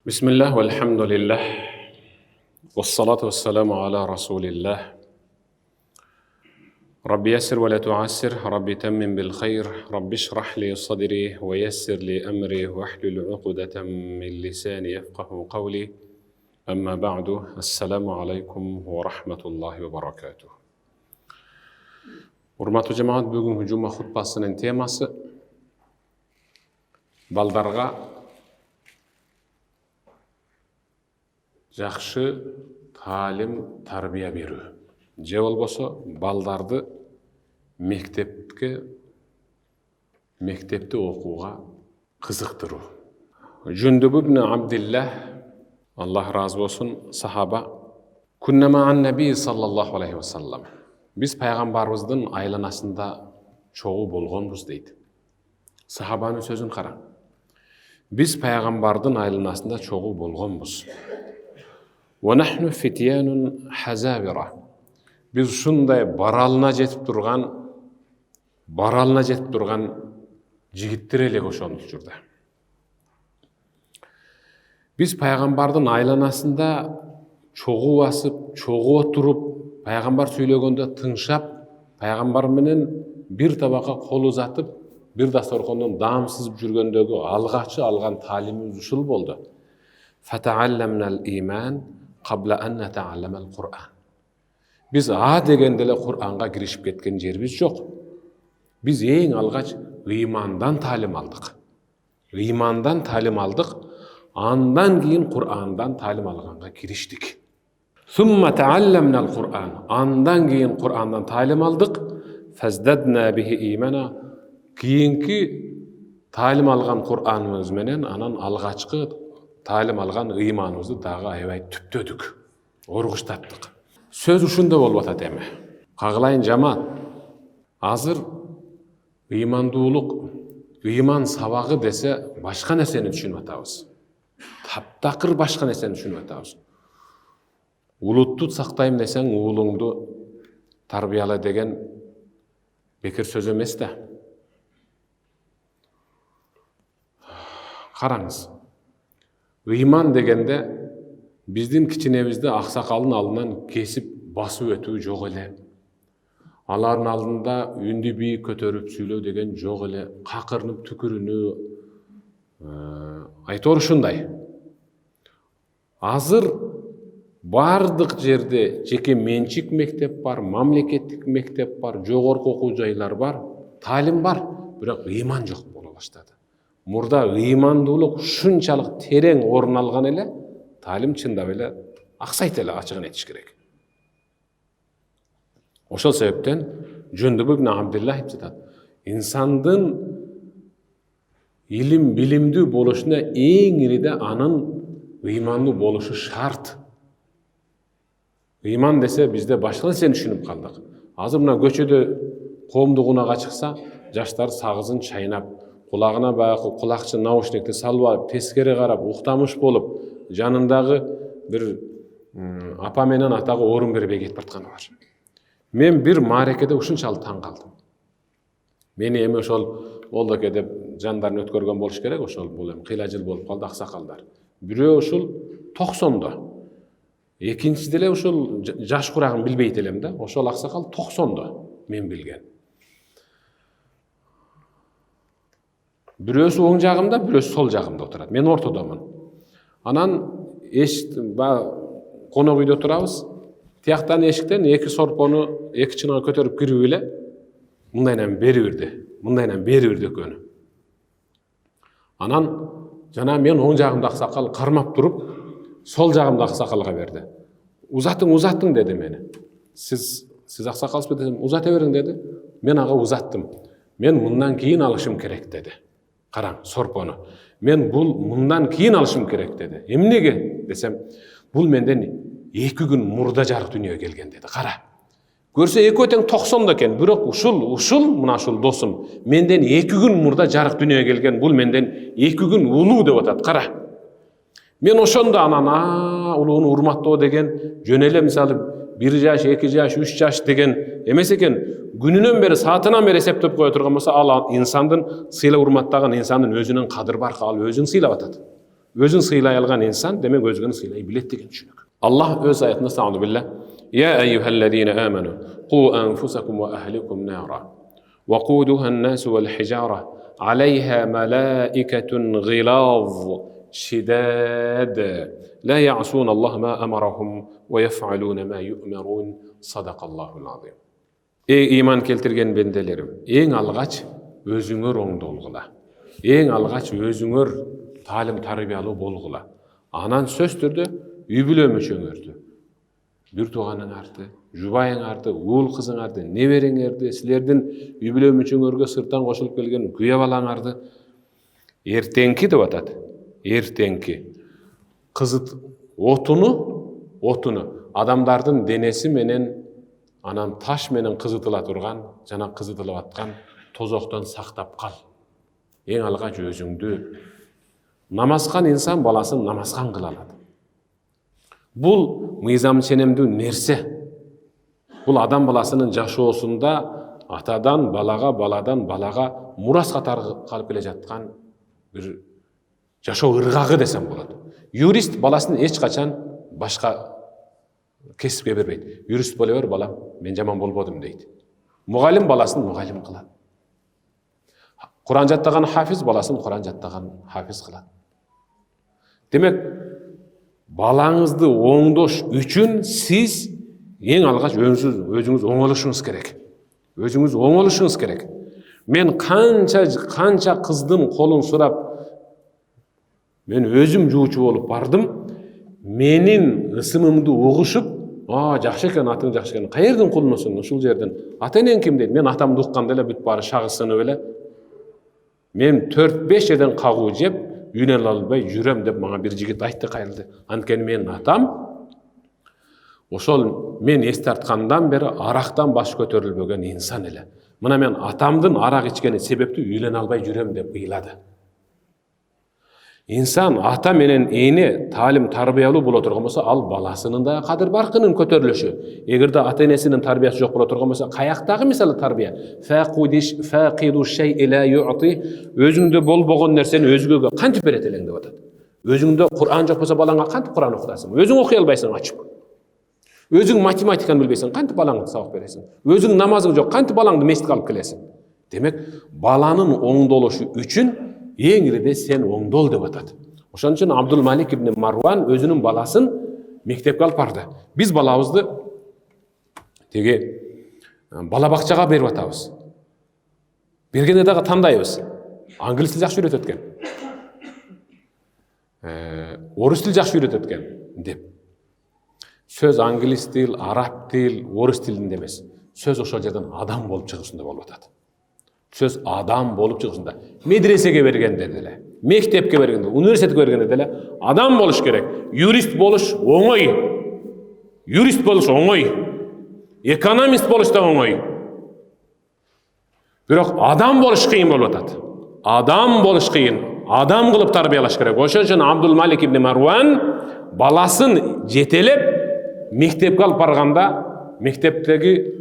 بسم الله والحمد لله والصلاة والسلام على رسول الله رب يسر ولا تعسر رب تمم بالخير رب اشرح لي صدري ويسر لي أمري واحلل عقدة من لساني يفقه قولي أما بعد السلام عليكم ورحمة الله وبركاته. Урматтуу жамаат, бүгүнкү жума хутбасынын темасы балдарга жакшы таалим тарбия берүү же болбосо балдарды мектепти окууга кызыктыруу. Жундуб ибн Абдиллах, Аллах разы болсун, сахаба: "Кунна ма'ан наби саллаллаху алейхи ва саллам." Биз пайгамбарыбыздын айланасында чогуу болгонбуз дейт. Сахабанын сөзүн кара. Биз пайгамбардын айланасында чогуу болгонбуз. Wa nahnu fityanun hazabira. Biz ушундай баралына жетип турган жигиттер элек ошол учурда. Биз пайгамбардын айланасында чогуу басып, чогуу отуруп, пайгамбар сүйлөгөндө тыңшап, пайгамбар менен бир табакка кол узатып, бир дасторкондон даам сызып жүргөндөгү алгачы алган таалимибиз ушул болду. Fata'allamnal iman qabla an nata'allamal Qur'an. Biz дегенде эле Кур'анга киришип кеткен жерибиз жок. Биз эң алгач ыймандан таалим алдык. Андан кийин Кур'андан таалим алганга кириштик. Summa ta'allamnal Qur'an. Андан кийин Кур'андан таалим алдык. Fazdadna bihi imana. Кийинки таалим алган Кур'аныбыз менен анан алгачкы таалим алган ыйманыбызды дагы аябай түптөдүк, оргуштаттык. Сөз ушунда болуп атат эми. Кагылайын жамаат, азыр ыймандуулук, ыйман сабагы десе башка нерсени түшүнүп атабыз. Таптакыр башка нерсени түшүнүп атабыз. Улутту сактайм десең, уулуңду тарбияла деген бекер сөз эмес да. Караңыз. Ыйман дегенде биздин кичинебизде аксакалдын алдынан кесип басып өтүү жок эле. Алардын алдында үндү бийик көтөрүп сүйлөө деген жок эле. Какырынып түкүрүнүү, айтор ушундай. Азыр бардык жерде жеке менчик мектеп бар, мамлекеттик мектеп бар, жогорку окуу жайлар бар, таалим бар, бирок ыйман жок боло баштады. Мурда ыймандуулук ушунчалык терең орун алган эле, таалим чындап эле аксайт эле, ачыгын айтыш керек. Ошол себептен Жундуб ибн Абдиллах айтат: инсандын илим билимдүү болушуна эң ириде анын ыймандуу болушу шарт. Ыйман десе бизде башка нерсени түшүнүп калдык. Азыр мына көчөдө коомдук унаага чыкса, жаштар сагызын чайнап, кулагына баягы кулакчы наушникти салып алып, тескери карап, уктамыш болуп, жанындагы бир апа менен атага орун бербей кетип баратканы бар. Мен бир маарекеде ушунчалык таң калдым. Мени эми ошол болдоке деп жандарын өткөргөн болуш керек, ошол бул эми кыйла жыл болуп калды аксакалдар. Бирөө ушул 90-да. Экинчиси деле ушул жаш курагын билбейт элем да. Ошол аксакал 90-да мен билген. Бирөөсү оң жагымда, бирөөсү сол жагымда отурат. Мен ортодомун. Анан конок үйдө турабыз. Тияктан эшиктен эки сорпону эки чыныга көтөрүп кирип эле мындайынан бери бирди экөөнү. Анан жана мен оң жагымда аксакал кармап туруп, сол жагымда аксакалга берди. Узаттың деди мени. Сиз аксакалсызбы десем, узата бериң деди. Мен ага узаттым. Мен мындан кийин алышым керек деди. Караң, сорпону. Мен бул мындан кийин алышым керек деди. Эмнеге десем, бул менден 2 күн мурда жарык дүйнөгө келген деди. Кара. Көрсө экөө тең 90-да экен, бирок ушул досум менден 2 күн мурда жарык дүйнөгө келген, бул менден 2 күн улуу деп атат. Кара. Мен ошондо анан улууну урматтоо деген жөн эле мисалы 1 жаш, 2 жаш, 3 жаш деген эмес экен. Күнүнөн бери, саатынан бери эсептеп кое турган болсо, ал инсандын сыйлап урматтаган инсандын өзүнүн кадыр бар, ал өзүн сыйлап атат. Өзün сыйлай алган инсан демек өзгөнү сыйлай билет деген түшүнүк. Allah öz ayetinde estağfurullah billah. Ya eyyuhellezine amenu qu anfusakum ve ahlikum nara. وقودها الناس والحجارة عليها ملائكة غلاظ شداد لا يعصون الله ما أمرهم ويفعلون ما يؤمرون صدق الله العظيم. Ey iman keltirgen bendelerim, eң algaç özüңөр оңдолгула. Eң algaç özüңөр talim tarbiyalуу болгула. Анан сөз түрдө үй бүлө мүчөңөрдү, бир тууганын арты, жубайыңарды, уул кызыңарды, небереңерди, силердин үй бүлө мүчөңөргө сырттан кошулуп келген күйөө балаңарды эртеңки деп атат. Эртеңки кызыт отуну адамдардын денеси менен анан таш менен кызытыла турган жана кызытылып аткан тозоктон сактап кал. Эң алгач өзүңдү намазган инсан баласын намазган кыла алат. Бул мыйзам ченемдүү нерсе. Бул адам баласынын жашоосунда атадан балага, баладан балага мурас катары калып келе жаткан бир жашоо ыргагы десем болот. Юрист баласын эч качан башка кесипке бербейт. Юрист боло бер балам, мен жаман болбодум дейт. Мугалим баласын мугалим кылат. Куран жаттаган хафиз баласын Куран жаттаган хафиз кылат. Демек, балаңызды оңдош үчүн сиз эң алгач өзүңүз оңолушуңуз керек. Өзүңүз оңолушуңуз керек. Мен канча кыздын колун сурап, мен өзүм жуучу болуп бардым. Менин ысымымды угушуп, жакшы экен, атың жакшы экен. Каердин кулунусуң? Ушул жерден. Ата-энең ким дейт? Мен атамды укканда эле бүт баары шагысынып эле. Мен 4-5 жерден кагуу жеп, үйнө албай жүрөм деп мага бир жигит айтты кайрылды. Анткени менин атам ошол мен эс тарткандан бери арактан баш көтөрүлбөгөн инсан эле. Мына мен атамдын арак ичкени себептүү үйлөнө албай жүрөм деп ыйлады. Инсан ата менен эне талим тарбиялуу боло турган болсо, ал баласынын да кадыр баркынын көтөрүлүшү. Эгерде ата энесинин тарбиясы жок боло турган болсо, каяктагы мисалы тарбия? Фaqиду шей ла ю'ти, өзүңдө болбогон нерсени өзгөгө кантип берет элең деп атат. Өзүңдө Кур'ан жок болсо балаңа кантип Кур'ан окутасың? Өзүң окуй албайсың ачып. Өзүң математиканы билбейсиң, кантип балаңа сабак бересиң? Өзүң намазың жок, кантип балаңды мешитке алып келесиң? Демек, баланын оңдолушу үчүн эң ириде сен оңдол деп атат. Ошон үчүн Абдул Малик ибн Марван өзүнүн баласын мектепке алып барды. Биз балабызды теге бала бакчага берип атабыз. Бергенде дагы тандайбыз. Англис тил жакшы үйрөтөт экен. Орус тил жакшы үйрөтөт экен деп. Сөз англис тил, араб тил, орус тилинде эмес. Сөз ошол жерден адам болуп чыгышында болуп атат. Сөз адам болуп чыгышында. Медресеге бергенде деле, мектепке бергенде, университетке бергенде деле адам болуш керек. Юрист болуш оңой. Юрист болуш оңой. Экономист болуш да оңой. Бирок адам болуш кыйын болуп атат. Адам болуш кыйын. Адам кылып тарбиялаш керек. Ошон үчүн Абдул Малик ибн Марван баласын жетелеп мектепке алып барганда, мектептеги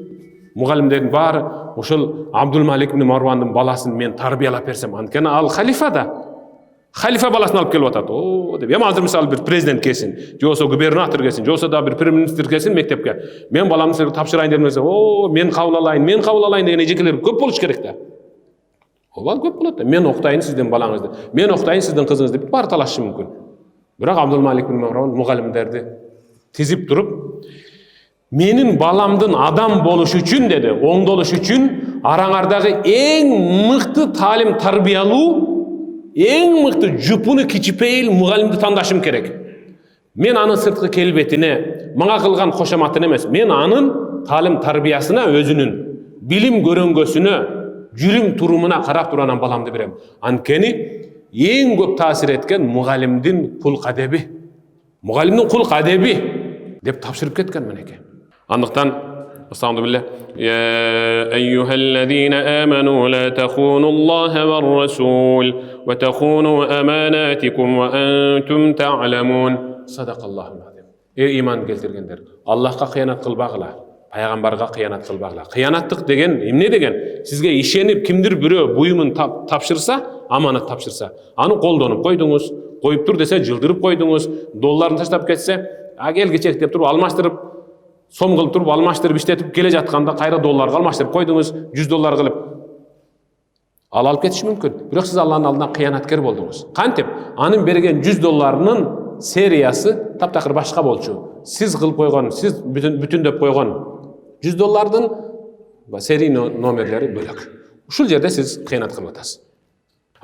мугалимдердин баары ошол Абдул Малик ибн Марвандын баласын мен тарбиялап берсем, анткени ал халифада. Халифа баласын алып келип атат. Деп, эми азыр мисалы бир президент келсин, же болбосо губернатор келсин, же болбосо да бир премьер-министр келсин мектепке. Мен баламды силерге тапшырайын деп десе, мен кабыл алайын деген эжекелер көп болуш керек да. Ооба, көп болот да. Мен окутайын сиздин балаңызды, мен окутайын сиздин кызыңызды деп баары талашы мүмкүн. Бирок Абдул Малик ибн Марван мугалимдерди тизип туруп, менин баламдын адам болуш үчүн деди, оңдолуш үчүн араңардагы эң мыкты талим тарбиялуу, эң мыкты жупуну кичипейил мугалимди тандашым керек. Мен анын сырткы келбетине, мага кылган кошоматына эмес, мен анын талим тарбиясына, өзүнүн билим көрөнгөсүнө, жүрүм турумуна карап турган баламды берем. Анткени эң көп таасир эткен мугалимдин кулк адеби. Мугалимдин кулк адеби деп тапшырып кеткен менеке. Андыктан Estağfirullah. Ya eyyuhellezine amenu la tahunu Allaha ve Rasul ve tahunu amanatikum ve entum ta'lamun. Sadaqallahul azim. Ey iman keltirgenler, Allah'a kıyanat kılbagıla, Peygamberge kıyanat kılbagıla. Kıyanatlık degen ne degen? Sizge işenip kimdir biri buyumun tapşırsa, amanat tapşırsa, anı koldonup koydunuz, коюп тур десе жылдырып койдуңуз, долларын таштап кетсе, кел кечек деп туруп алмаштырып, сом кылып туруп алмаштырып иштетип келе жатканда кайра долларга алмаштырып койдуңуз, 100 доллар кылып алып кетиши мүмкүн. Бирок сиз Алланын алдында кыянаткер болдуңуз. Кантип? Анын берген 100 долларынын сериясы таптакыр башка болчу. Сиз кылып койгон, сиз бүтүндөп койгон 100 доллардын серий номерлери бөлөк. Ушул жерде сиз кыянат кылып атасыз.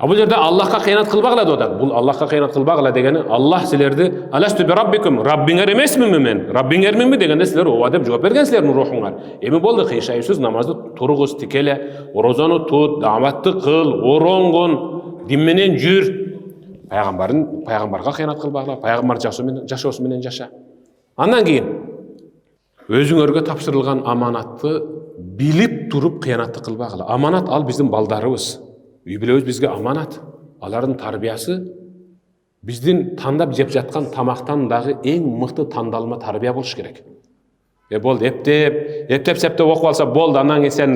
Бул жерде Аллахка кыянат кылбагыла деп атат. Бул Аллахка кыянат кылбагыла дегени Аллах силерди аласту би раббикум, Раббиңер эмесминби мен? Раббиңерминби дегенде силер ооба деп жооп бергенсилердин рухуңар. Эми болду, кыйшайсыз намазды тургуз, тикеле, орозону тут, дааватты кыл, оронгон, дин менен жүр. Пайгамбарга кыянат кылбагыла, пайгамбар жашоосу менен жаша. Андан кийин өзүңөргө тапшырылган аманатты билип туруп кыянатты кылбагыла. Аманат ал биздин балдарыбыз. Үй бүлөбүз бизге аманат. Алардын тарбиясы биздин тандап жеп жаткан тамактан дагы эң мыкты тандалма тарбия болуш керек. Болду, эптеп септеп окуп алса болду, андан кийин сен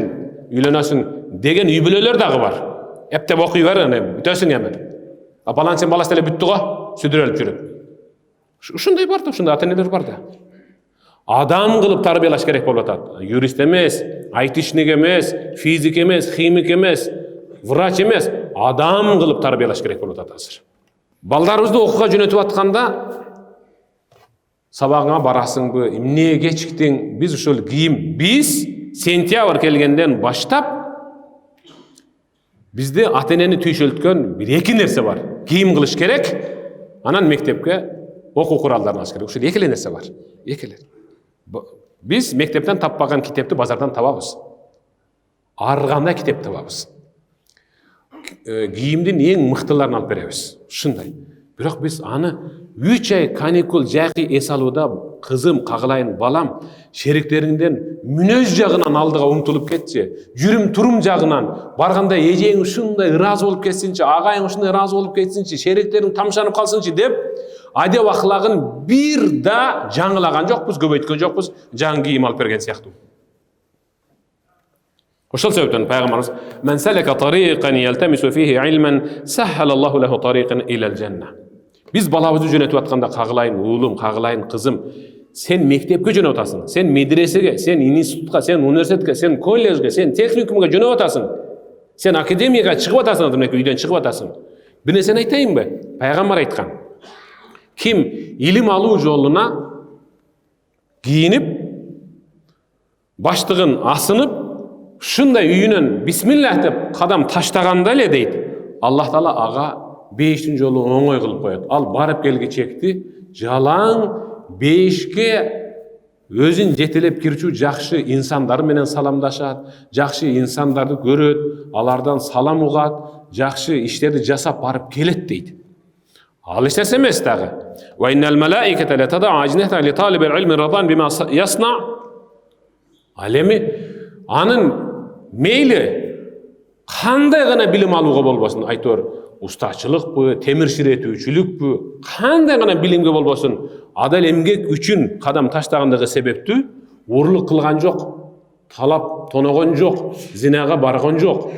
үйлөнөсүң деген үй бүлөлөр дагы бар. Эптеп окуй бер, бүтөсүң эми. Балаң сен баласы эле бүттү го, сүдүрөлүп жүрүп. Ушундай бар да, ушундай ата-энелер бар да. Адам кылып тарбиялаш керек болуп атат. Юрист эмес, айтишник эмес, физик эмес, химик эмес, врач эмес, адам кылып тарбиялаш керек болуп атат азыр. Балдарыбызды окууга жөнөтүп атканда сабагыңа барасыңбы, эмне кечиктиң? Биз ушул кийим, биз сентябрь келгенден баштап бизде ата-энени түйшөлткөн бир эки нерсе бар. Кийим кылыш керек, анан мектепке окуу куралдарын алыш керек. Ушул эки эле нерсе бар. Эки эле. Биз мектептен таппаган китепти базардан табабыз. Ар кандай китеп табабыз. Кийимдин эң мыктыларын алып беребиз. Ушундай. Бирок биз аны 3 ай каникул жакы эс алууда кызым, кагылайын, балам, шериктериңден мүнөз жагынан алдыга умтулуп кетчи, жүрүм турум жагынан барганда эжең ушундай ыраазы болуп кетсинчи, агайың ушундай ыраазы болуп кетсинчи, шериктериң тамшанып калсынчы деп адеп аклагын бир да жаңылаган жокпуз, көбөйткөн жокпуз, жаңы кийим алып берген сыяктуу. Ошол себептен пайгамбарыбыз "Мен салака тариqan yaltamisu fihi ilman sahhala Allahu lahu tariqan ila al-janna". Биз балабызды жөнөтүп атканда кагылайын уулум, кагылайын кызым, сен мектепке жөнөп атасың, сен медресеге, сен институтка, сен университетке, сен колледжге, сен техникумга жөнөп атасың. Сен академияга чыгып атасың, үйдөн чыгып атасың. Бир нерсени айтайынбы? Пайгамбар айткан. Ким илим алуу жолуна кийинип, баштыгын асынып, шундай үйүнөн бисмиллах деп кадам таштаганда эле дейт, Аллах Таала ага 5 жолу оңой кылып коет. Ал барып келгичекти жалаң 5ке өзүн жетелеп кирчү жакшы инсандар менен саламдашат, жакшы инсандарды көрөт, алардан салам угат, жакшы иштерди жасап барып келет дейт. Ал эч эмес дагы. Ва иннал малаиката ла тадау ажнахата ли талибил илми радан бима ясна. Алеми анын мейли кандай гана билим алууга болбосун, айтор устачылыкпы, темир ширетүүчүлүкпү, кандай гана билимге болбосун, адал эмгек үчүн кадам таштагандыгы себептүү урлук кылган жок, талап тоногон жок, зинага барган жок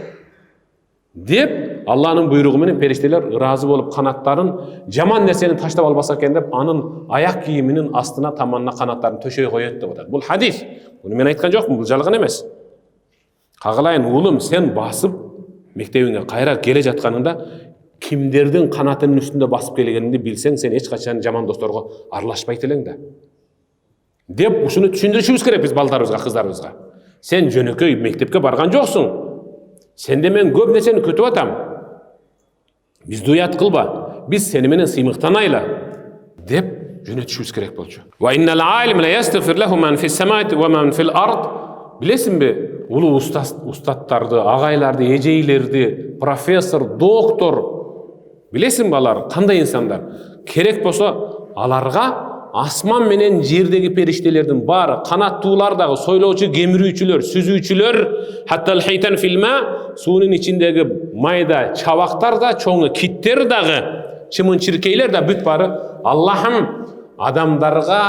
деп Алланын буйругу менен периштелер ыраазы болуп канаттарын жаман нерсени таштап албаса экен деп анын аяк кийиминин астына таманына канаттарын төшөй коет деп атат. Бул хадис. Буну мен айткан жокмун, бул жалган эмес. Кагылайын уулум, сен басып мектебиңе кайра келе жатканыңда кимдердин канатынын үстүндө басып келгениңди билсең, сен эч качан жаман досторго аралашпайт элең да. Деп ушуну түшүндүрүшүбүз керек биз балдарыбызга, кыздарыбызга. Сен жөнөкөй мектепке барган жоксуң. Сенде мен көп нерсени күтүп атам. Бизди уят кылба. Биз сени менен сыймыктанайлы деп жөнөтүшүбүз керек болчу. Ва иннал алим ла ястагфир лаху ман фис самаати ва ман фил ард. Билесиңби, улуу устаттарды, агайларды, эжейлерди, профессор, доктор, билесиңби алар кандай инсандар? Керек болсо аларга асман менен жердеги периштелердин баары, канаттуулар дагы, сойлоочу, кемирүүчүлөр, сүзүүчүлөр, хаттал хайтан филма, суунун ичиндеги майда чабактар да, чоңу киттер дагы, чымын чиркейлер да бүт баары Аллахым адамдарга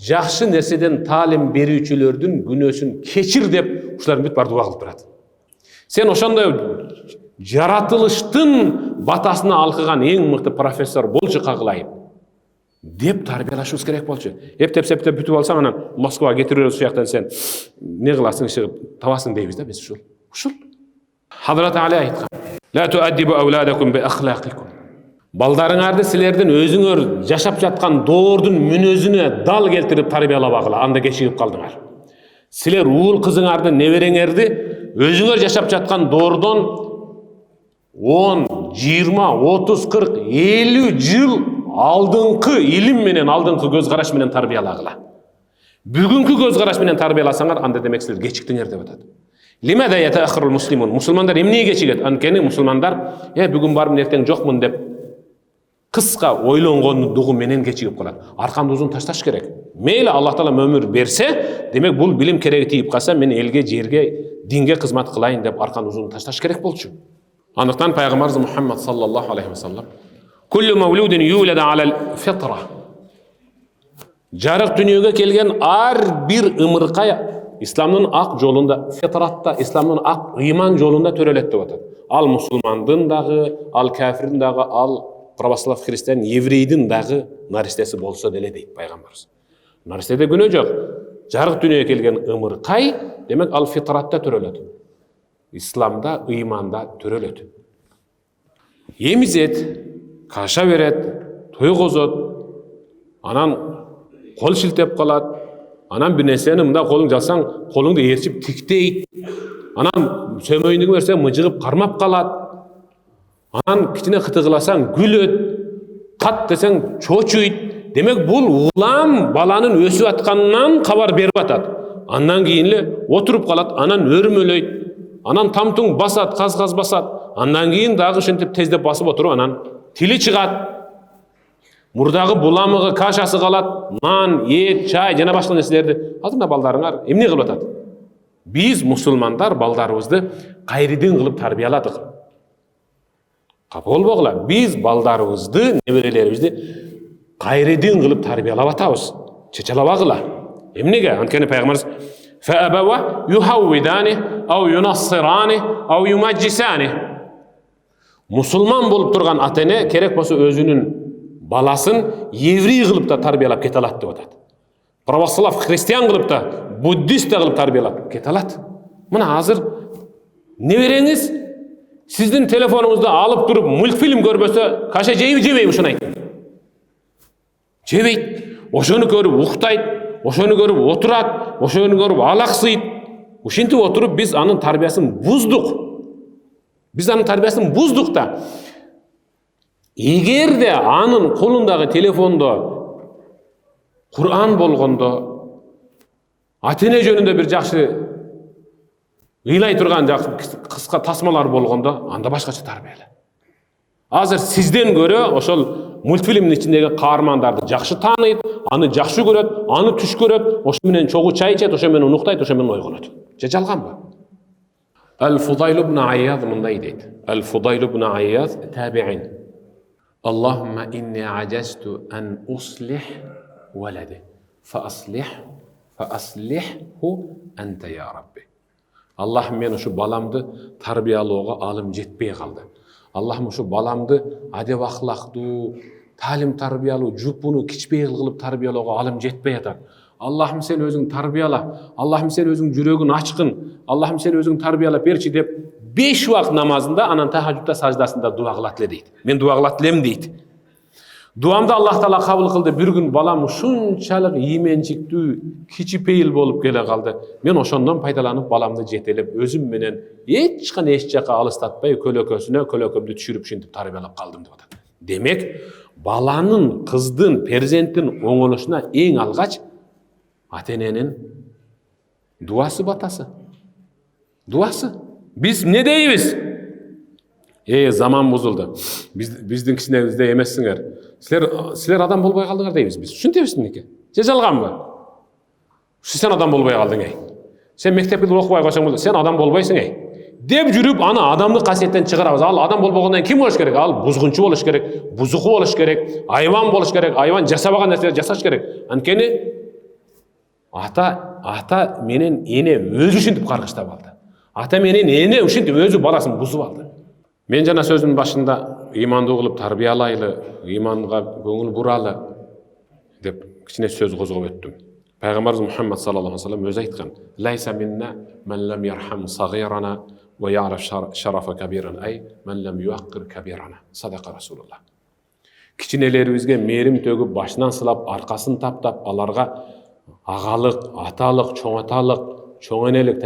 жакшы нерседен таалим берүүчүлөрдүн күнөөсүн кечир деп ушулардын бүт баары дуа кылып турат. Сен ошондой жаратылыштын батасына алқыған ең мықты профессор болчу кагылайын деп тарбиялашыбыз керек болчу. Эптеп септеп бүтүп алсаң, анан Москвага кетиребиз, ушул жактан сен не кыласың, чыгып табасың дейбиз да биз. Ушул Хазрат Али айткан: "Ла туаддибу ауладакум би ахлaqikum." Балдарыңарды силердин өзүңөр жашап жаткан доордун мүнөзүнө дал келтирип тарбиялабагыла, анда кечигип калдыңар. Силер уул кызыңарды, небереңерди өзүңөр жашап жаткан доордон 10, 20, 30, 40, 50 жыл алдыңкы илим менен, алдыңкы көз караш менен тарбиялагыла. Бүгүнкү көз караш менен тарбияласаңар, анда демек силер кечиктиңер деп атат. Лимада ятааххарул муслимун? Мусулмандар эмне кечигет? Анткени мусулмандар бүгүн бармын, эртең жокмун деп кыска ойлонгондугу менен кечигип калат. Аркамды узун ташташ керек. Мейли Аллах Таала өмүр берсе, демек бул билим кереги тийип калса, мен элге, жерге, динге кызмат кылайын деп аркамды узун ташташ керек болчу. Андыктан пайгамбарыбыз Мухаммад саллаллаху алейхи ва саллам: "Куллу маулудин юлада алал фитра." Жарык дүнүйөгө келген ар бир ымыркай исламдын ак жолунда, фитратта, исламдын ак ыйман жолунда төрөлөт деп атат. Ал мусулмандын дагы, ал кафирдин дагы, ал православ христиан, еврейдин дагы наристеси болсо деле дейт пайгамбарыбыз. Наристеде күнөө жок. Жарык дүнүйөгө келген ымыркай, демек ал фитратта төрөлөт. Исламда, ыйманда төрөлөт. Емизет, каша берет, тойгозот, анан кол шилтеп калат, анан бир нерсени мында колуң жасаң, колуңду ээрчип тиктейт, анан сөмөйүндүгү берсең мыжыгып кармап калат, анан кичине кытыгыласаң күлөт, кат десең чочуйт. Демек бул улам баланын өсүп атканынан кабар берип атат. Андан кийин эле отуруп калат, анан өрмөлөйт, анан тамтуң басат, каз басат, андан кийин дагы ушинтип тездеп басып отуруп, анан тили чыгат. Мурдагы буламыгы, кашасы калат, нан, эт, чай жана башка нерселерди. Азыр мына балдарыңар эмне кылып атат? Биз мусулмандар балдарыбызды кайридин кылып тарбияладык. Капа болбогула, биз балдарыбызды, неберелерибизди кайридин кылып тарбиялап атабыз. Чечелабагыла. Эмнеге? Анткени пайгамбарыбыз: "Фаабава юхаввидани ау юнассирани ау юмаджисани." Мусулман болуп турган ата-эне керек болсо өзүнүн баласын еврей кылып да тарбиялап кете алат деп атат. Православ христиан кылып да, буддист да кылып тарбиялап кете алат. Мына азыр небереңиз сиздин телефонуңузду алып туруп мультфильм көрбөсө, каша жейби, жебейби, ушуну айтыңыз. Жебейт. Ошону көрүп уктайт, ошону көрүп отурат, ошону көрүп алаксыйт. Ушинтип отуруп биз анын тарбиясын буздук. Да. Эгерде анын колундагы телефондо Кур'ан болгондо, ата-эне жөнүндө бир жакшы ыйлай турган кыска тасмалар болгондо, анда башкача тарбияла. Азыр сизден көрө ошол мультфильмдин ичиндеги каармандарды жакшы тааныйт, аны жакшы көрөт, аны түш көрөт, ошо менен чогуу чай ичет, ошо менен унуктайт, ошо менен ойгонот. Же жалганбы? Ал-Фудайл ибн Айяз мындай дейт. Ал-Фудайл ибн Айяз табиин. Аллахумма инни ажасту ан услих валади фааслиху анта я Рабби. Аллахым, мен ушу баламды тарбиялоого алым жетпей калды. Аллахым, ушу баламды адеп ахлактуу, талим тарбиялуу, жупуну кичпей кылып тарбиялоого алым жетпей атат. Аллахым, сен өзүң тарбияла. Аллахым, сен өзүң жүрөгүн ачкын. Аллахым, сен өзүң тарбиялап берчи деп 5 убакыт намазында, анан тахажжудда саждасында дуа кылат эле дейт. Мен дуа кылат элем дейт. Дуамды Аллах Таала кабыл кылды. Bir күн балам ушунчалык ийменчиктүү, кичипейил болуп келе калды. Мен ошондон пайдаланып баламды жетелеп, өзүм менен эч кандай эч жака алыстатпай көлөкөмдү түшүрүп ушинтип тарбиялап калдым деп атат. Демек, баланын, кыздын, перзенттин оңолушуна эң алгач ата-эненин дуасы батасы. Дуасы. Биз не дейбиз? Заман бузулду. Биздин кичинебизде эмессиңер. Силер адам болбой калдыңар дейбиз биз. Ушинтебиз мынеке. Же жалганбы? Сен адам болбой калдың Сен мектепти окубай койсоң, сен адам болбойсуң деп жүрүп, аны адамдык касиеттен чыгарабыз. Ал адам болбогондон ким болуш керек? Ал бузгунчу болуш керек, бузуку болуш керек, айван болуш керек, айван жасабаган нерселерди жасаш керек. Анткени ата менен эне өзү ушинтип каргыштап алды. Ата менен эне ушинтип өзү баласын бузуп алды. Мен жана сөзүмдүн башында иманды кылып тарбиялайлы, иманга көңүл буралы деп кичине сөз козгоп өттүм. Пайгамбарыбыз Мухаммад саллаллаху алейхи вассалам өзү айткан: "Лайса минна ман лам ярхам сагирана ва я'риф шарафа кабирана, ай ман лам юаккир кабирана." Садака Расулуллах. Кичинелерибизге мээрим төгүп, башынан сылап, аркасын таптап, аларга агалык, аталык, чоңаталык, чоңенелик,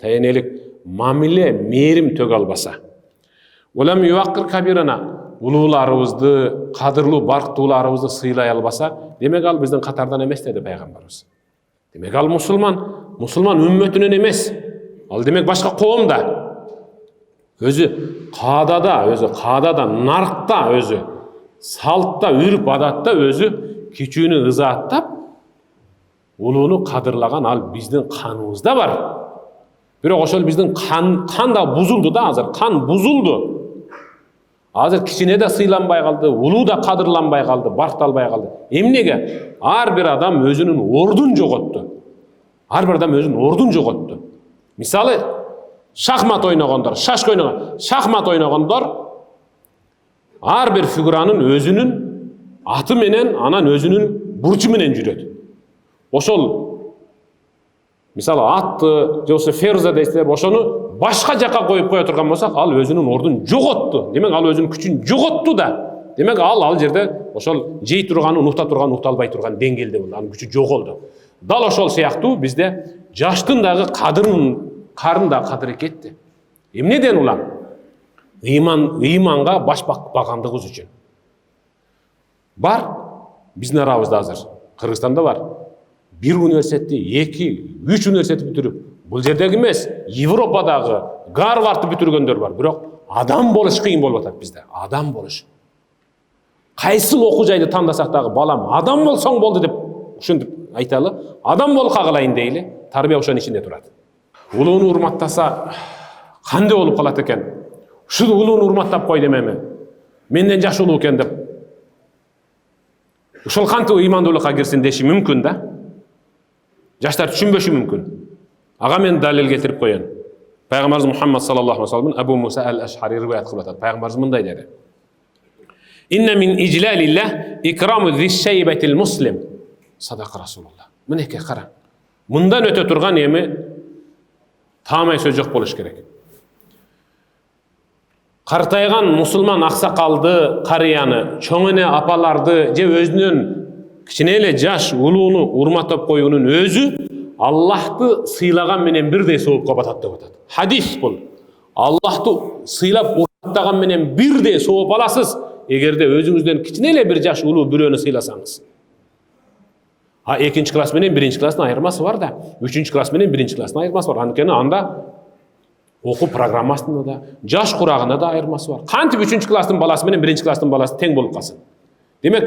таянелик мамиле, мээрим төг албаса. Улам юаккир кабирана, улууларыбызды, кадырлуу барктууларыбызды сыйлай албаса, демек ал биздин катардан эмес деди пайгамбарыбыз. Демек ал мусулман үммөтүнөн эмес. Ал демек башка коомда. Өзү каадада, наркта, өзү салтта, үрп адатта өзү кичүүнү ызааттап, улууну кадырлаган ал биздин каныбызда бар. Бирок ошол биздин кан да бузулду да, азыр кан бузулду. Азыр кичине да сыйланбай калды, улуу да кадырланбай калды, баркталбай калды. Эмнеге? Ар бир адам өзүнүн ордун жоготту. Мисалы, шахмат ойногондор, шахмат ойногондор ар бир фигуранын өзүнүн аты менен, анан өзүнүн бурчу менен жүрөт. Ошол мисалы атты, же болбосо ферза дейсиздер, ошону башка жака коюп кое турган болсак, ал өзүнүн ордун жоготту. Демек ал өзүнүн күчүн жоготту да. Демек ал жерде ошол жей турган, унута турган, унуталбай турган деңгээлде болду. Анын күчү жоголду. Дал ошол сыяктуу бизде жаштын дагы карын да кадыры кетти. Эмнеден улам? Ыйманга баш баккандыгыбыз үчүн. Бар, биздин арабызда азыр, Кыргызстанда бар. 1 университетти, 2, 3 университетти бүтүрүп, бул жердеги эмес, Европадагы, Гарвардты бүтүргөндөр бар. Бирок адам болуш кыйын болуп атат бизде. Адам болуш. Кайсыл окуу жайды тандасак дагы, балам, адам болсоң болду деп ушинтип айталы. Адам болуп кагалайын дейли. Тарбия ошонун ичинде турат. Улууну урматтаса кандай болуп калат экен? Ушул улууну урматтап кой демеми? Менден жаш улуу экен деп. Ушул кантип ыймандуулукка кирсин деши мүмкүн да? Жаштар түшүнбөшү мүмкүн. Ага мен далил келтирип коеюн. Пайгамбарыбыз Мухаммад саллаллаху алейхи ва саллам Абу Муса ал-Аш'ари риваят кылып атат. Пайгамбарыбыз мындай деди: "Инна мин ижлалилlah ikramу зиш-шайбатил муслим." Садака Расулуллах. Мынеке кара. Мындан өтө турган эми таамай сөз жок болуш керек. Картайган мусулман аксакалды, карыяны, чоңене апаларды же өзүнүн кичине эле жаш улууну урматтап коюунун өзү Аллахты сыйлаган менен бирдей соопко батат деп атат. Хадис бул. Аллахты сыйлап урматтаган менен бирдей сооп аласыз, эгерде өзүңүздөн кичине эле бир жаш улуу бирөөнү сыйласаңыз. 2 класс менен 1 класстын айырмасы бар да, 3 класс менен 1 класстын айырмасы бар. Анткени анда окуу программасында да, жаш курагында да айырмасы бар. Кантип 3 класстын баласы менен 1 класстын баласы тең болуп калсын? Демек,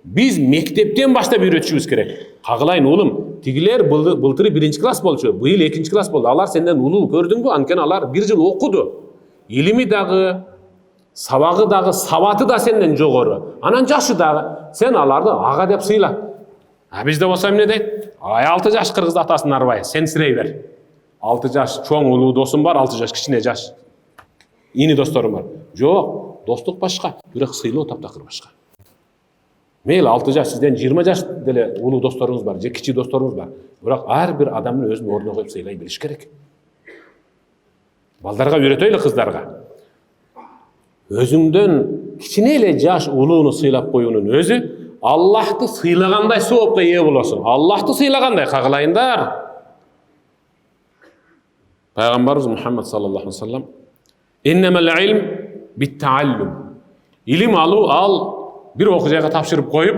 биз мектептен баштап үйрөтүшүбүз керек. Кагылайын улум, тигилер былтыры 1 класс болчу, быйыл 2 класс болду. Алар сенден улуу, көрдүңбү? Анткени алар 1 жыл окуду. Илими дагы, сабагы дагы, сабаты да сенден жогору. Анан жашы дагы. Сен аларды ага деп сыйла. Бизде болсо эмне дейт? 6 жаш кыргыз атасынын арбайы, сен сирей бер. 6 жаш чоң улуу досум бар, 6 жаш кичине жаш ини досторум бар. Жок, достук башка, бирок сыйлоо таптакыр башка. Мейлі 6 жаш, сізден 20 жаш деле улуу досторуңуз бар, же кичи досторуңуз бар. Бирок ар бир адамдын өзүнүн ордуна коюп сыйлай билиш керек. Балдарга үйрөтөйлү, кыздарга. Өзүңдөн кичине эле жаш улууну сыйлап коюунун өзү Аллахты сыйлагандай соопко ээ болосуң. Аллахты сыйлагандай кагылайындар. Пайгамбарыбыз Мухаммад саллаллаху алейхи ва саллам: "Иннамал илм бит-тааллум." Илим алуу ал бир окуу жайга тапшырып коюп,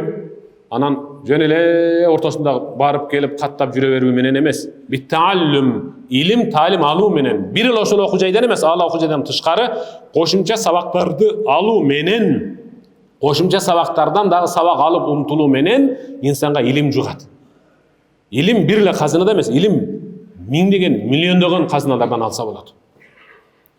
анан жөн эле ортосунда барып келип каттап жүрө берүү менен эмес. Бит-тааллум, илим, таалим алуу менен. Бир эле ошол окуу жайдан эмес, ал окуу жайдан тышкары кошумча сабактарды алуу менен, кошумча сабактардан дагы сабак алып умтулуу менен инсанга илим жугат. Илим бир эле казынада эмес, илим миңдеген, миллиондогон казыналардан алса болот.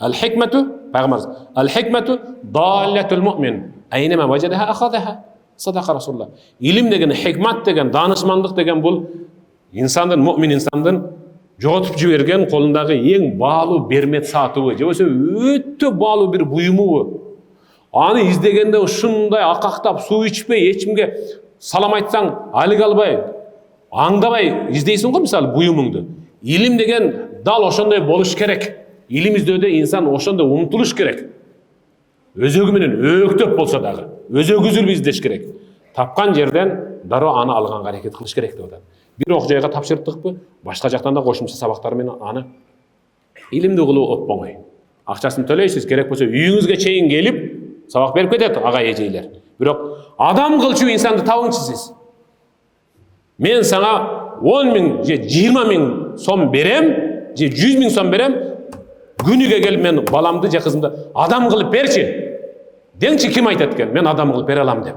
Ал-хикмату, пайгамбарыбыз, ал-хикмату даллатул муъмин, айнама важадаха ахадаха. Садака Расулуллах. Илим деген, хикмат деген, данышмандык деген бул инсандын, муъмин инсандын жоготуп жиберген колундагы эң баалуу бермет саатыбы, же болбосо өтө баалуу бир буюмубу. Аны издегенде ушундай акактап суу ичпей, эчимге салам айтсаң, алыг албай, аңдабай издейсиң го мисалы буюмуңду. Илим деген дал ошондой болуш керек. Илим издөөдө инсан ошондой умтулуш керек. Өзөгү менен өктөп болсо дагы, өзөгү үзүлбөй издеш керек. Тапкан жерден дароо аны алганга аракет кылыш керек деп атат. Бир окуяга тапшырдыкпы, башка жактан да кошумча сабактар менен аны илимди кылуу оп-оңой. Акчасын төлөйсүз, керек болсо үйүңүзгө чейин келип сабак берип кетет ага эжейлер. Бирок адам кылчу инсанды табыңчы сиз. Мен сага 10 миң же 20 миң сом берем, же 100 миң сом берем, күнүгө келип мен баламды же кызымды адам кылып берчи. Деңчи ким айтат экен, мен адам кылып бере алам деп.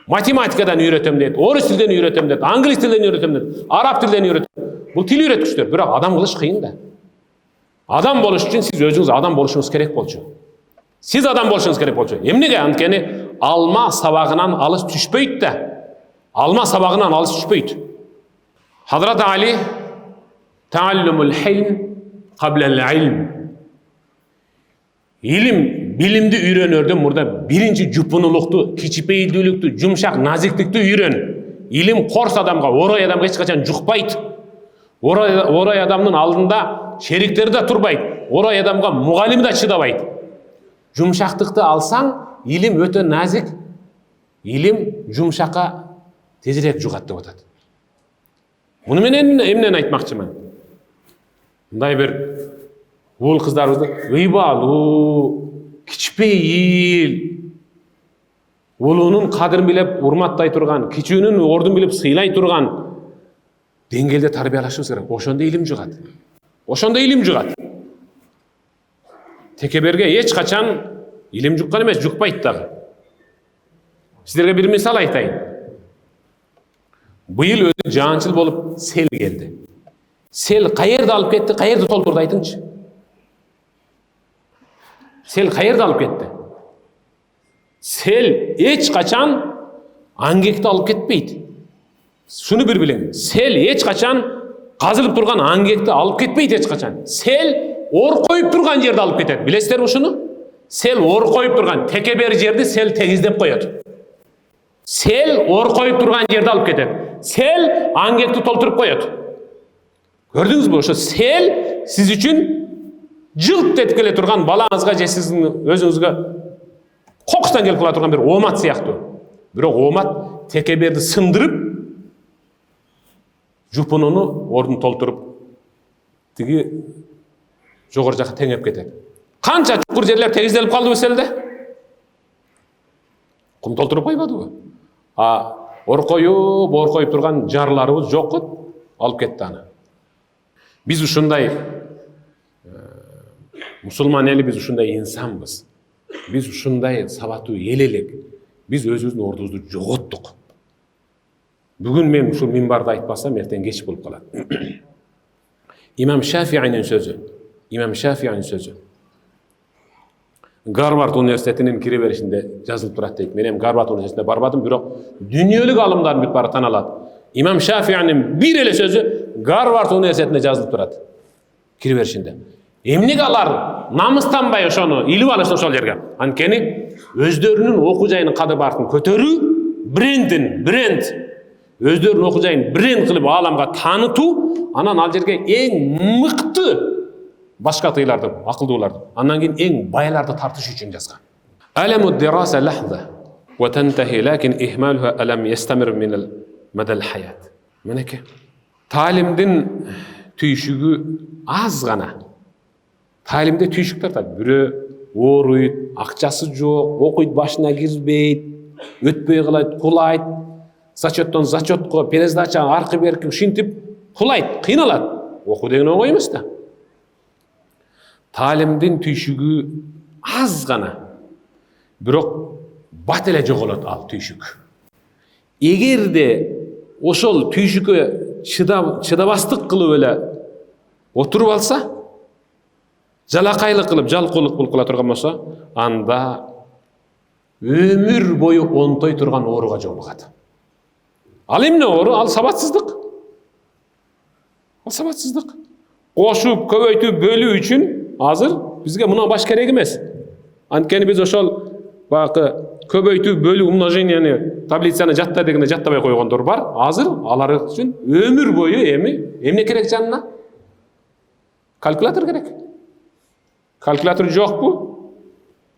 Математикадан үйрөтөм дейт, орус тилден үйрөтөм дейт, англис тилден үйрөтөм дейт, араб тилден үйрөтөм. Бул тил үйрөткүчтөр, бирок адам кылыш кыйын да. Адам болуш үчүн сиз өзүңүз адам болушуңуз керек болчу. Сиз адам болушуңуз керек болчу. Эмнеге? Анткени алма сабагынан алыс түшпөйт да. Алма сабагынан алыс түшпөйт. Хазрат Али тааллумул хилм каблал илм. Илим билимди үйрөнөрдөн мурда биринчи жупунулукту, кичипейилдүүлүктү, жумшак, назиктикти үйрөн. Илим корс адамга, орой адамга эч качан жукпайт. Орой адамдын алдында шериктери да турбайт. Орой адамга мугалим да чыдабайт. Жумшактыкты алсаң, илим өтө назик, илим жумшакка тезирээк жугат деп атат. Муну менен эмнени айтмакчымын? Мындай бир ул кыздарыбызды ыйбалуу, кичпейил, улуунун кадырын билеп урматтай турган, кичүүнүн ордун билеп сыйлай турган деңгээлде тарбиялашыбыз керек. Ошондо илим жугат. Ошондо илим жугат. Текеберге эч качан илим жуккан эмес, жукпайт дагы. Сиздерге бир мисал айтайын. Быйыл өзү жаанчыл болуп сел келди. Сел каерде алып кетти, каерде толтурду айтыңчы? Сел каерде алып кетти? Сел эч качан аңгекти алып кетпейт. Шуну бир билиң. Сел эч качан казылып турган аңгекти алып кетпейт эч качан. Сел ор коюп турган жерди алып кетет. Билесиздерби ушуну? Сел ор коюп турган текебер жерди сел тегиздеп коет. Сел ор коюп турган жерди алып кетет. Сел аңгекти толтуруп коет. Көрдүңүзбү? Ошо сел сиз үчүн жылт этип келе турган балаңызга же сиздин өзүңүзгө кокустан келип кала турган бир оомат сыяктуу. Бирок оомат текеберди сындырып, жупунуну ордун толтуруп, тиги жогору жакка теңеп кетет. Канча чукур жерлер тегизделип калдыбы селде? Кум толтуруп койбодубу? Ор коюп турган жарларыбыз жок, алып кетти аны. Биз ушундай мусулман эли, биз ушундай инсанбыз. Биз ушундай сабаттуу эл элек. Биз өзүбүздүн ордубузду жоготтук. Бүгүн мен ушул минбарда айтпасам, эртең кеч болуп калат. Имам Шафиинин сөзү. Гарвард университетинин кире беришинде жазылып турат дейт. Мен Гарвард университетине барбадым, бирок дүйнөлүк алымдар бүт бара таналат. Имам Шафиинин бир эле сөзү Гарвард университетинде жазылып турат. Кире беришинде. Эмнеге алар намыстанбай ошону илип алышты ошол жерге? Анткени өздөрүнүн окуу жайынын кадыр-бартын көтөрүү, бренд. Өздөрүнүн окуу жайын бренд кылып ааламга таанытуу, анан ал жерге эң мыкты башка тыйларды, акылдууларды, андан кийин эң байларды тартыш үчүн жазган. Аламу дираса лахза ва тантахи лакин ихмалуха алам ястамир мин мадал хаят. Менеке таалимдин түйшүгү аз гана. Таалимде түйшүк тартат. Бирөө ооруйт, акчасы жок, окуйт, башына кирбейт, өтпөй калат, кулайт, зачеттон зачетко, пересдача аркы берки ушинтип кулайт, кыйналат. Окуу деген оңой эмес да. Таалимдин түйшүгү аз гана. Бирок бат эле жоголот ал түйшүк. Эгерде ошол түйшүккө чыдабастык кылып эле отуруп алса, жалакайлык кылып, жалкоолук болуп кала турган болсо, анда өмүр бою онтой турган ооруга жолугат. Ал эмне оору? Ал сабатсыздык. Кошуп, көбөйтүп, бөлүү үчүн азыр бизге мына баш керек эмес. Анткени биз ошол Бакы көбөйтүү, бөлүү, умноженияны, таблицаны жатта дегенде жаттабай койгондор бар. Азыр алар үчүн өмүр бою эмне керек жанына? Калькулятор керек. Калькулятор жокпу?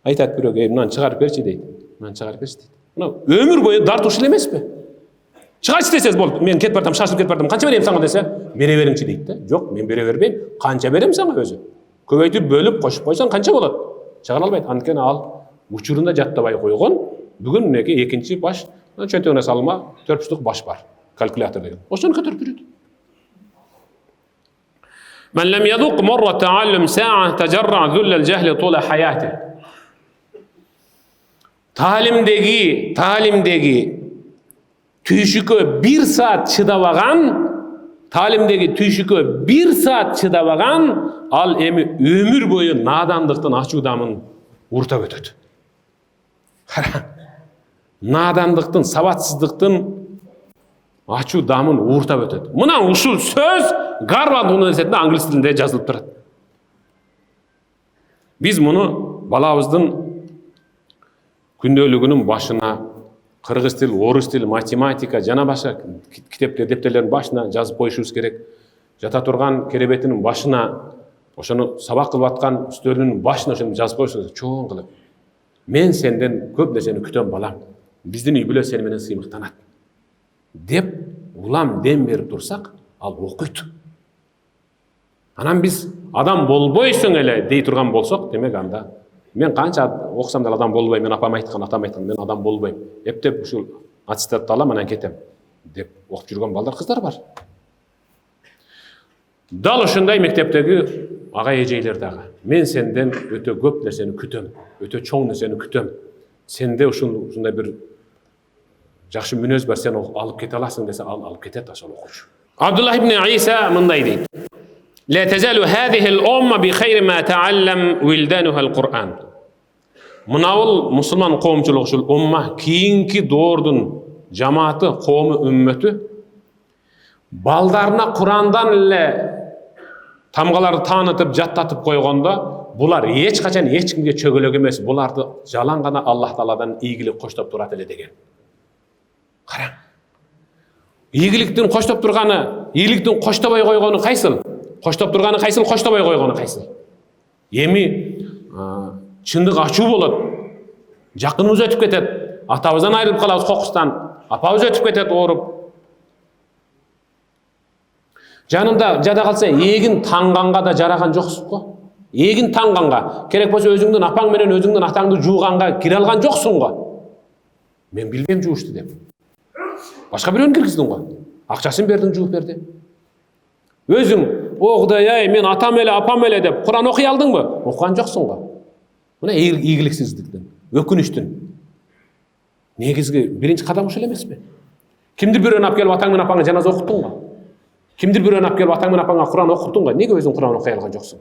Айтат бирок, мынаны чыгарып берчи дейт. Мынаны чыгарып берчи дейт. Мына өмүр бою дартуш эле эмеспи? Чыгарчы десеңиз болду. Мен кетип бардым, шашылып кетип бардым. Канча берем сага десе, бере бериңчи дейт да. Жок, мен бере бербейм. Канча берем сага өзү? Көбөйтүп, бөлүп, кошуп койсоң канча болот? Чыгара албайт. Анткени ал учурунда жаттабай койгон. Бүгүн мынеки экинчи баш, чөнтөгүнө салма 4 буштук баш бар. Калькулятор деген. Ошону көтөрүп берет. من لم يذوق مر التعلم ساعة تجرع ذل الجهل طول حياته. Talimdegi tүйшүккө 1 saat чыдабаган, ал эми өмүр бою надандыктын ачуу дамын уртап өтөт. Надандыктын, сабатсыздыктын ачуу дамын уртап өтөт. Мына ушул сөз Гарвард университетинде англис тилинде жазылып турат. Биз муну балабыздын күндөлүгүнүн башына кыргыз тил, орус тил, математика жана башка китептерлердин башына жазып коюшубуз керек. Жата турган керебетинин башына, ошону сабак кылып аткан үстөлүнүн башына ошону жазып коюшубуз чоң кылып. Мен сенден көп нерсени күтөм балам. Биздин үй бүлө сени менен сыймыктанат. Деп улам дем берип турсак, ал окуйт. Анан биз адам болбойсуң эле дей турган болсок, демек анда мен канча окусам да адам болбойм, мен атам айткан, мен адам болбойм. Эптеп ушул аттестатты алам, анан кетем деп окуп жүргөн балдар, кыздар бар. Дал ошондой мектептеги агай эжейлер дагы. Мен сенден өтө көп нерсени күтөм, өтө чоң нерсени күтөм. Сенде ушундай бир жакшы мүнөз бар, сен алып кете аласың десе, ал алып кетет ошол окуучу. Абдуллах ибн Иса мындай дейт: لا تزال هذه الأمة بخير ما تعلم ولدانها القرآن. Мынабыл мусулман коомчулугу ушул умма, кийинки доордун жамааты, коому, үммөтү балдарына Курандан эле тамгаларды таанытып, жаттатып койгондо, булар эч качан эч кимге чөгөлөк эмес, буларды жалаң гана Аллах Тааладан ийгилик коштоп турат эле деген. Караң. Ийгиликтин коштоп турганы, ийгиликтин коштобой койгону кайсыл? Коштоп турганы кайсыл, коштобой койгону кайсыл? Эми чындык ачуу болот. Жакыныбыз өтүп кетет. Атабыздан айрылып калабыз кокустан. Апабыз өтүп кетет ооруп. Жанында жада калса, эгин таңганга да жараган жоксуң го. Эгин таңганга, керек болсо өзүңдүн апаң менен өзүңдүн атаңды жууганга кире алган жоксуң го. Мен билбейм жуушту деп. Башка бирөөнү киргиздиң го. Акчасын бердиң, жууп берди. Өзүң, о Кудай ай, мен атам эле, апам эле деп Куран окуй алдыңбы? Окуган жоксуң го. Мына ийгиликсиздиктин, өкүнүчтүн негизги биринчи кадам ушул эмеспи? Кимдир бирөөнү алып келип атаң менен апаңа жаназа окуттуң го? Кимдир бирөөнү алып келип атаң менен апаңа Куран окуттуң го? Неге өзүң Куран окуй алган жоксуң?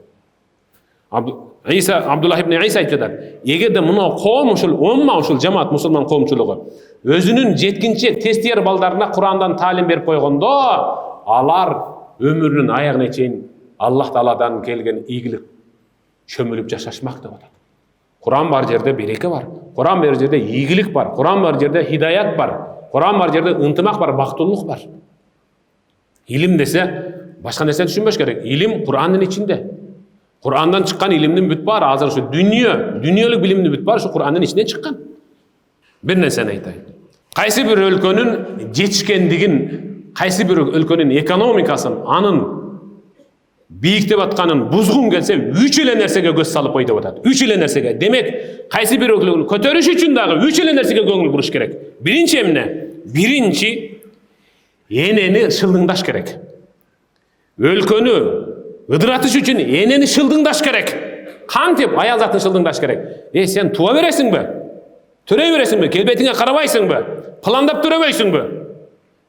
Абдуллах ибн Иса айтып жатат: эгерде мына коом, ушул умма, ушул жамаат, мусулман коомчулугу өзүнүн жеткинчек тестияр балдарына Курандан таалим берип койгондо, алар өмүрүнүн аягына чейин Аллах Тааладан келген ийгилик чөмүлүп жашашмак деп атат. Куран бар жерде береке бар. Куран бар жерде ийгилик бар. Куран бар жерде хидаят бар. Куран бар жерде ынтымак бар, бактылуулук бар. Илим десе, башка нерсе түшүнбөш керек. Илим Курандын ичинде. Курандан чыккан илимдин бүт баары азыр ушу дүйнөлүк билимдин бүт баары ушу Курандын ичинен чыккан. Бир нерсени айтайын. Кайсы бир өлкөнүн жетишкендигин, кайсы бир өлкөнүн экономикасын, анын бийиктеп атканын бузгун келсе, 3 эле нерсеге көз салып кой деп атат. 3 эле нерсеге. Демек, кайсы бир өлкөнү көтөрүш үчүн дагы 3 эле нерсеге көңүл буруш керек. Биринчи эмне? Биринчи, энени шылдыңдаш керек. Өлкөнү ыдыратыш үчүн энени шылдыңдаш керек. Кантип аял затын шылдыңдаш керек? Сен туа бересиңби? Төрөй бересиңби? Келбетиңе карабайсыңбы? Пландап төрөбөйсүңбү?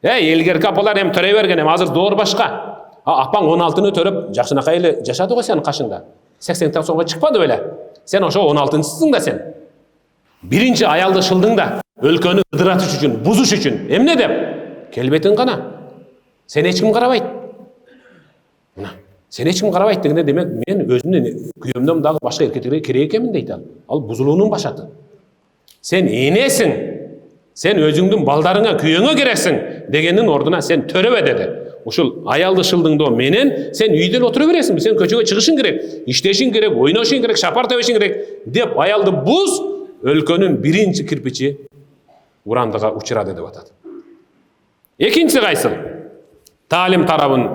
Элгерки апалар эми төрөй берген, эми азыр доор башка. Апаң 16-ны төрөп, жакшынакай эле жашады го сенин кашында. 80 сомго чыкпады беле? Сен ошо 16-чысың да сен. Биринчи аялды шылдыңда, өлкөнү ыдыратыш үчүн, бузуш үчүн. Эмне деп? Келбетиң гана. Сен эч ким карабайт. Мына, сен эч ким карабайт дегенде, демек мен өзүмдүн күйөөмдөн дагы башка эркектерге керек экенмин дейт ал. Ал бузулуунун башаты. Sen enесиң, sen өзүңдүн балдарыңа күйөөңө керексиң дегендин ордуна сен төрөбө деди. Ушул аялды шылдыңдоо менен сен үйдөн отура бересиңби? Сен көчөгө чыгышың керек, иштешиң керек, ойношуң керек, шапар тебишиң керек деп аялды буз, өлкөнүн биринчи кирпичи урандыга учурады деп атат. Экинчи кайсыл? Таалим тарабын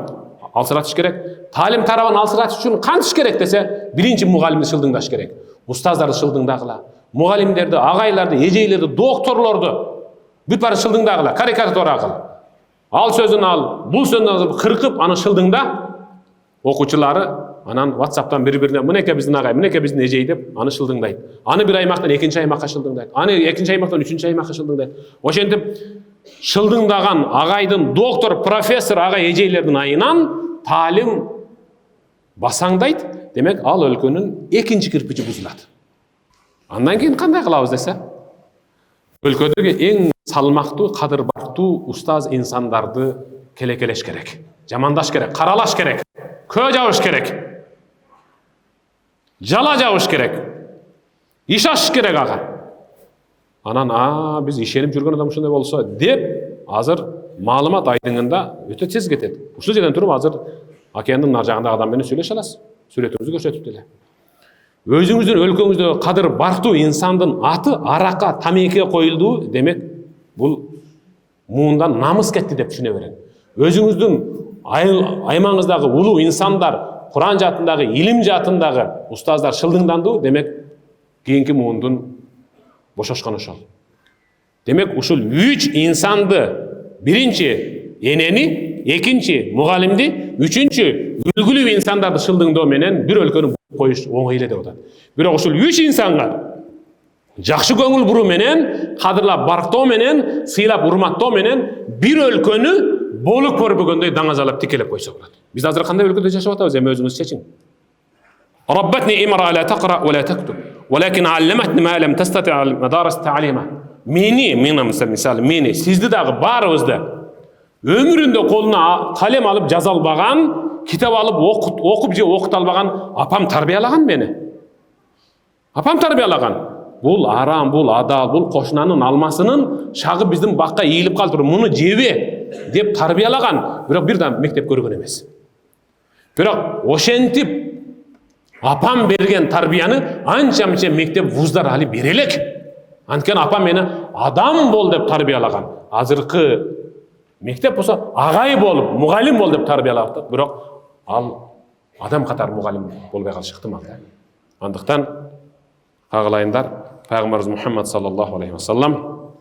алсыратыш керек. Таалим тарабын алсыратыш үчүн кантыш керек десе, биринчи мугалимди шылдыңдаш керек. Устаздарды шылдыңдагыла, мугалимдерди, агайларды, эжейлерди, докторлорду бүт баары шылдыңдагыла, карикатура кыл. Ал сөзүн ал, бул сөзүн ал, кыркып аны шылдыңда, окуучулары анан WhatsApp'тан бири-бирине мынеке биздин агай, мынеке биздин эжей деп аны шылдыңдайт. Аны бир аймактан экинчи аймакка шылдыңдайт. Аны экинчи аймактан үчүнчү аймакка шылдыңдайт. Ошентип шылдыңдаган агайдын, доктор, профессор, агай эжейлердин айынан таалим басаңдайт. Демек, ал өлкөнүн экинчи кирпичи бузулат. Андан кийин кандай кылабыз десе, өлкөдөгү эң салмактуу, кадыр бартуу устаз инсандарды келекелеш керек, жамандаш керек, каралаш керек, көө жабыш керек, жала жабыш керек, ишаш керек ага. Анан, биз ишенип жүргөн адам ушундай болсо деп, азыр маалымат айдыңында өтө тез кетет. Ушул жерден туруп азыр океандын нар жагындагы адам менен сүйлөшө аласыз. Сүрөтүңүздү көрсөтүп деле. Өзүңүздүн өлкөңүздө кадыр бартуу инсандын аты аракка, тамекиге коюлду, демек бул муундан намыс кетти деп түшүнө берет. Өзүңүздүн аймаңыздагы улуу инсандар, Куран жаатындагы, илим жаатындагы устаздар шылдыңданды, демек кийинки муундун бошошкон ошол. Демек ушул 3 инсанды, биринчи энени, экинчи мугалимди, үчүнчү үлгүлүү инсандарды шылдыңдоо менен бир өлкөнү коюш оңой эле деп атат. Бирок ушул 3 инсанга жакшы көңүл буруу менен, кадырлап барктоо менен, сыйлап урматтоо менен бир өлкөнү болуп көрбөгөндөй даңазалап тикелеп койсо болот. Биз азыр кандай өлкөдө жашап атабыз, эми өзүңүз чечиң. Раббатни имра ла тaqra ва ла тактуб, валакин алламатни ма лам тастати ал мадарис таалима. Мени сизди дагы баарыбызды өмүрүндө колуна калем алып жаза албаган, китап алып окуп же окута албаган апам тарбиялаган мени. Апам тарбиялаган. Бул арам, бул адал, бул кошунанын алмасынын шагы биздин бакка ийилип калып, муну жебе деп тарбиялаган. Бирок бир да мектеп көргөн эмес. Бирок ошентип апам берген тарбияны анча-мынча мектеп, вуздар али бере элек. Анткени апам мени адам бол деп тарбиялаган. Азыркы мектеп болсо агай болуп, мугалим бол деп тарбиялаган. Бирок ал адам катары мугалим болбой калышы ыктымал. Андыктан кагылайындар, Пайгамбарыбыз Мухаммад саллаллаху алейхи ва саллам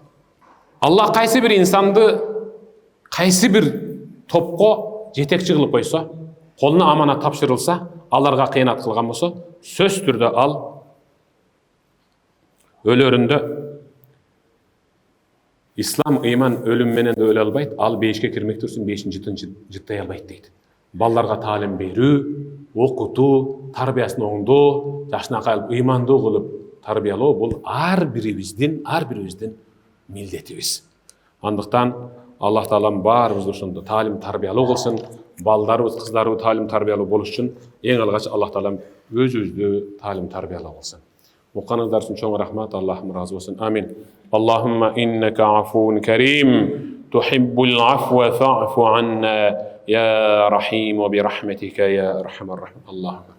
Аллах кайсы бир инсанды кайсы бир топко жетекчи кылып койсо, колуна аманат тапшырылса, аларга кыянат кылган болсо, сөз түрдө ал өлөрүндө ислам, ыйман өлүм менен да өлө албайт, ал бейишке кирмек турсун, бейиштин жытын жыттай албайт дейт. Балдарга таалим берүү, окутуу, тарбиясын оңдоо, жашынакай алып ыймандуу кылып тарбиялоо бул ар бирибиздин милдетибиз. Андыктан Аллах Таалам баарыбызды ошондо таалим тарбиялоо кылсын, балдарыбыз, кыздарыбыз таалим тарбиялоо болуш үчүн эң алгач Аллах Таалам өзүбүздү таалим тарбиялоо кылсын. Окуганыңыздар үчүн чоң рахмат, Аллахым разы болсун. Амин. Аллахумма иннака афун карим, тухиббул афва фа'фу анна, я рахим, ва би рахматика я архамар рахим. Аллахумма